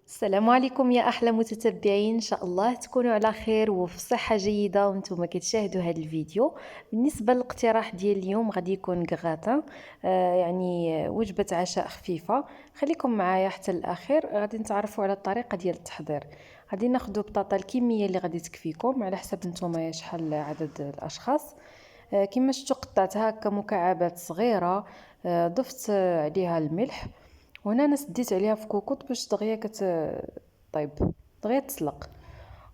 السلام عليكم يا احلى متتبعين، ان شاء الله تكونوا على خير وفي صحه جيده وانتم كتشاهدوا هذا الفيديو. بالنسبه للاقتراح ديال اليوم غادي يكون غراطان، يعني وجبه عشاء خفيفه. خليكم معايا حتى الاخير، غادي نتعرفوا على الطريقه ديال التحضير. غادي ناخذ بطاطا الكميه اللي غادي تكفيكم على حسب نتوما شحال عدد الاشخاص. كما شفتوا قطعتها هكا مكعبات صغيره. ضفت عليها الملح، وهنا انا سديت عليها في كوكوط باش دغيا طيب، دغيا تسلق.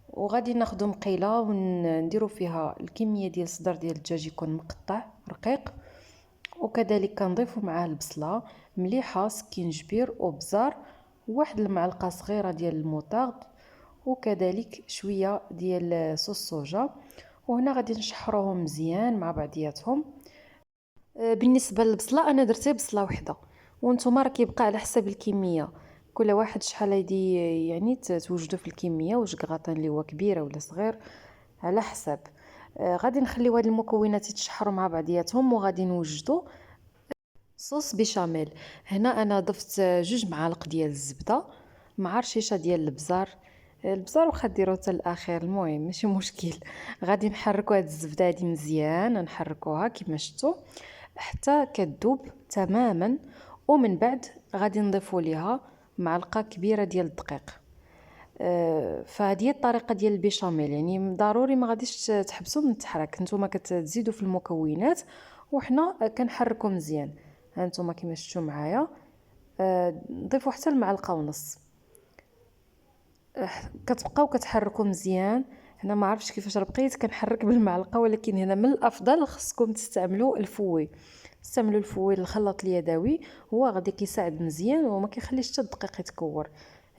وغادي ناخذ مقيله ونديروا فيها الكميه ديال الصدر ديال الدجاج يكون مقطع رقيق، وكذلك كنضيفوا معاه البصله مليحه، سكينجبير وبزار، وواحد المعلقه صغيره ديال الموطارد، وكذلك شويه ديال صوص صوجا. وهنا غادي نشحروهم مزيان مع بعضياتهم. بالنسبه للبصله انا درت بصله وحده، وانتم راه كيبقى على حسب الكميه. كل واحد شحال يدي يعني توجدوا في الكميه، واش كراطان اللي هو كبيره ولا صغير على حسب. غادي نخليو هاد المكونات يتشحروا مع بعضياتهم، وغادي نوجدوا صوص بيشاميل. هنا انا ضفت 2 معالق ديال الزبده مع رشيشه ديال البزار. البزار واخا ديروه حتى الاخير، المهم ماشي مشكل. غادي نحركوا هاد الزبده هادي مزيان، نحركوها كما شفتوا حتى كتذوب تماما. ومن بعد غادي نضيفوا ليها معلقه كبيره ديال الدقيق. فهذه هي الطريقه ديال البيشاميل، يعني ضروري ما غاديش تحبسوا من التحرك، نتوما كتزيدوا في المكونات وحنا كنحركوا مزيان. ها نتوما كما شفتوا معايا. نضيفوا حتى المعلقه ونص. كتبقاو كتحركوا مزيان. هنا ما عرفتش كيفاش راه بقيت كنحرك بالمعلقه، ولكن هنا من الافضل خصكم تستعملوا الفوي. استعملوا الفوي الخلاط اليدوي، هو غادي كيساعد مزيان وما كيخليش حتى الدقيق يتكور.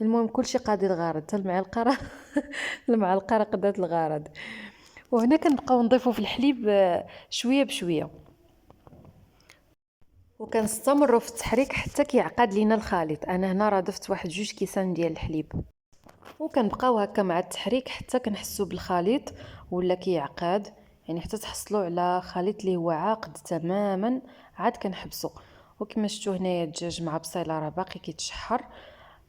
المهم كلشي قاضي الغرض، حتى المعلقه راه المعلقه راه قدات الغرض. وهنا كنبقاو نضيفوا في الحليب شويه بشويه، وكنستمروا في التحريك حتى كيعقد لينا الخليط. انا هنا راه ضفت واحد 2 كيسان ديال الحليب، وكنبقاو هكا مع التحريك حتى كنحسوا بالخليط ولا كيعقد، يعني حتى تحصلوا على خليط اللي هو عاقد تماما. عاد كنحبسوا. وكما شفتوا هنايا الدجاج مع بصيله راه باقي كيتشحر.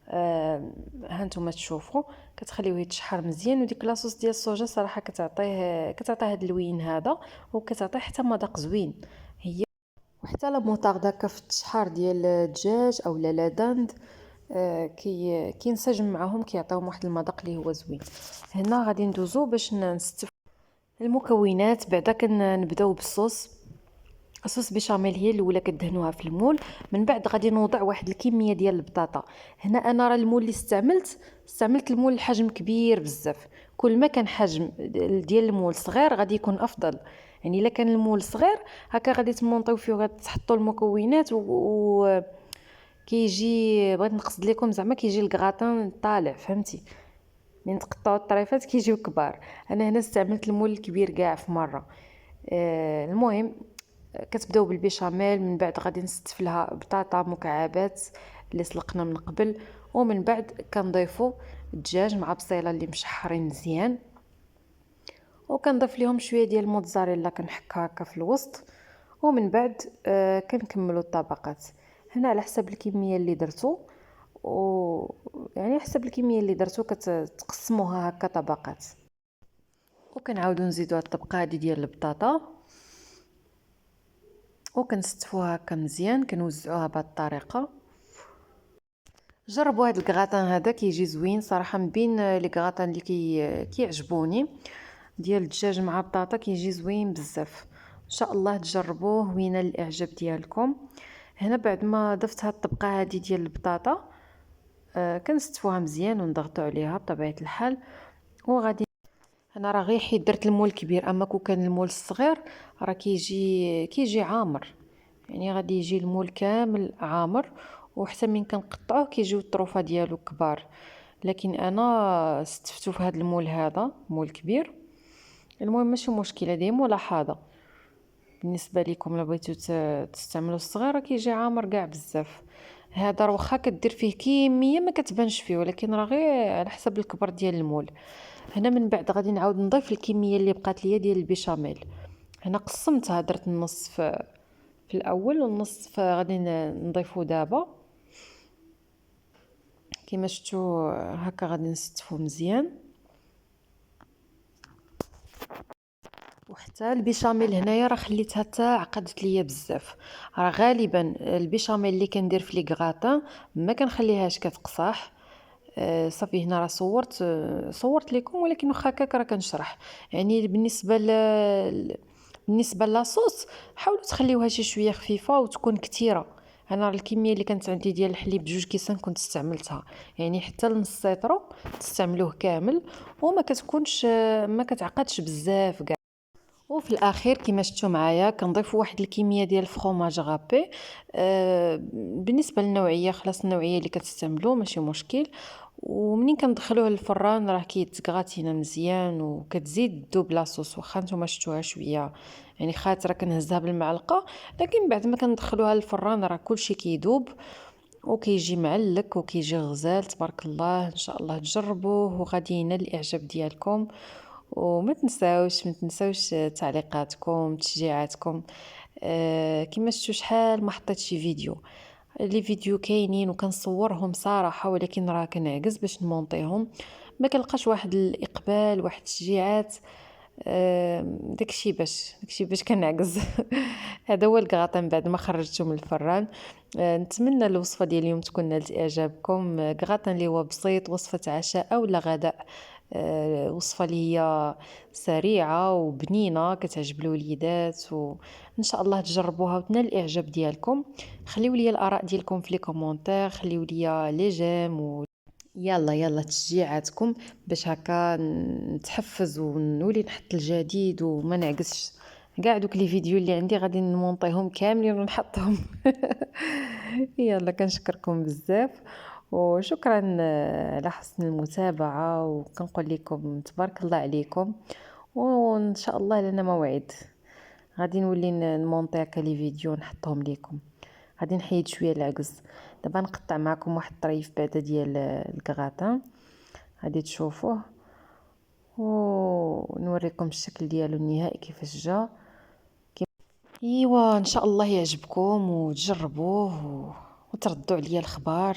ها نتوما تشوفوا كتخليوه يتشحر مزيان، وديك لاصوص ديال الصوجا صراحه كتعطيه هذا اللوين هذا، وكتعطيه حتى مذاق زوين. هي وحتى لا موطارد هكا في التشحار ديال الدجاج او لا داند، كينسجم معاهم، كيعطيوهم واحد المذاق اللي هو زوين. هنا غادي ندوزو باش نستف المكونات. بعدا كنبداو بالصوص. صوص بيشاميل هي الاولى كدهنوها في المول. من بعد غادي نوضع واحد الكميه ديال البطاطا. هنا انا راه المول اللي استعملت المول الحجم كبير بزاف. كل ما كان حجم ديال المول صغير غادي يكون افضل. يعني الا كان المول صغير هكا غادي تمونطيو فيه وغادي تحطوا المكونات كيجي، بغيت نقصد لكم زعما كيجي الكراطان طالع، فهمتي؟ من تقطعوا الطريفات كيجيو كبار. انا هنا استعملت المول الكبير كاع في مره. المهم كتبداو بالبيشاميل، من بعد غادي نستف لها بطاطا مكعبات اللي سلقنا من قبل، ومن بعد كنضيفوا الدجاج مع بصيله اللي مشحرين مزيان، وكنضيف لهم شويه ديال الموتزاريلا كنحكها هكا في الوسط. ومن بعد كنكملوا الطبقات. هنا على حسب الكميه اللي درتو، و يعني حسب الكميه اللي درتو كتقسموها هكا طبقات. وكنعاودوا نزيدوا الطبقه هذه ديال البطاطا، وكنستفوها هكا مزيان، كنوزعوها بهذه الطريقه. جربوا هذا الكغاتان هذا كيجي زوين صراحه، من بين لي كغاتان اللي كيعجبوني ديال الدجاج مع بطاطا، كيجي زوين بزاف. ان شاء الله تجربوه وينال الاعجاب ديالكم. هنا بعد ما ضفت هاد الطبقه هذه ديال البطاطا، كنستفوها مزيان ونضغطوا عليها بطبيعه الحال. وغادي انا راه غير حيت درت المول الكبير، اما كون كان المول الصغير راه كيجي عامر، يعني غادي يجي المول كامل عامر، وحتى من كنقطعوه كيجيو الطروفه ديالو كبار. لكن انا استفتو في هذا المول، هذا مول كبير. المهم ماشي مشكله، هذه ملاحظه بالنسبه لكم. الا بغيتو تستعملوا الصغير راه كيجي عامر كاع بزاف. هذا راه واخا كدير فيه كميه ما كتبانش فيه، ولكن راه غير على حسب الكبر ديال المول. هنا من بعد غادي نعاود نضيف الكميه اللي بقات ليا ديال البيشاميل. هنا قسمتها، درت النص في الاول والنص غادي نضيفو دابا. كما شفتوا هكا غادي نستفو مزيان. وحتى البيشاميل هنايا راه خليتها حتى عقدت ليا بزاف. راه غالبا البيشاميل اللي كندير في لي كغاتان ما كنخليهاش كتقصاح. صافي هنا راه صورت لكم، ولكن واخا هكاك راه كنشرح. يعني بالنسبه لاصوص حاولوا تخليوها شي شويه خفيفه وتكون كتيره. انا الكميه اللي كانت عندي ديال الحليب 2 كيسان كنت استعملتها، يعني حتى النص سيترو تستعملوه كامل وما كتكونش ما كتعقدش بزاف كاع. وفي الاخير كما شفتوا معايا كنضيف واحد الكميه ديال الفرomاج غابي. بالنسبه للنوعيه خلاص النوعيه اللي كتستعملوا ماشي مشكل. ومنين كندخلوه للفران راه كيتغاتينا مزيان وكتزيد دوب لاصوص. واخا نتوما شفتوها شويه يعني خاطره كنهزها بالمعلقه، لكن بعد ما كندخلوها للفران راه كلشي كيدوب وكيجي معلك وكيجي غزال تبارك الله. ان شاء الله تجربوه وغادي ينال الاعجاب ديالكم. وما تنساوش ما تنساوش تعليقاتكم تشجيعاتكم. كما شفتوا شحال ما حطيت شي فيديو. لي فيديو كاينين وكنصورهم صراحه، ولكن راه كنعجز باش نمونطيهم. ما كنلقاش واحد الاقبال واحد التشجيعات. داكشي باش كنعجز. هذا هو الكراطان بعد ما خرجته من الفران. نتمنى الوصفه ديال اليوم تكون نالت اعجابكم. كراطان اللي هو بسيط، وصفه عشاء او غداء. وصفه اللي هي سريعه وبنينه كتعجب الوليدات، وان شاء الله تجربوها وتنال الاعجاب ديالكم. خليو لي الاراء ديالكم في لي كومونتير، خليو لي لي جيم يلا يلا تشجيعاتكم باش هكا نتحفز ونولي نحط الجديد وما نعكسش. كاع دوك لي فيديو اللي عندي غادي نمونطيهم كاملين ونحطهم. يلا كنشكركم بزاف وشكرا على حسن المتابعة، وكنقول لكم تبارك الله عليكم. وان شاء الله لنا موعد غادي نولي نمونطي هكا لي فيديو نحطهم لكم. غادي نحيد شويه العجز. دابا نقطع معكم واحد الطريف بعدا ديال الكغاتان غادي تشوفوه ونوريكم الشكل ديالو النهائي كيفاش جا. ايوا ان شاء الله يعجبكم وتجربوه وتردوا عليا الخبار.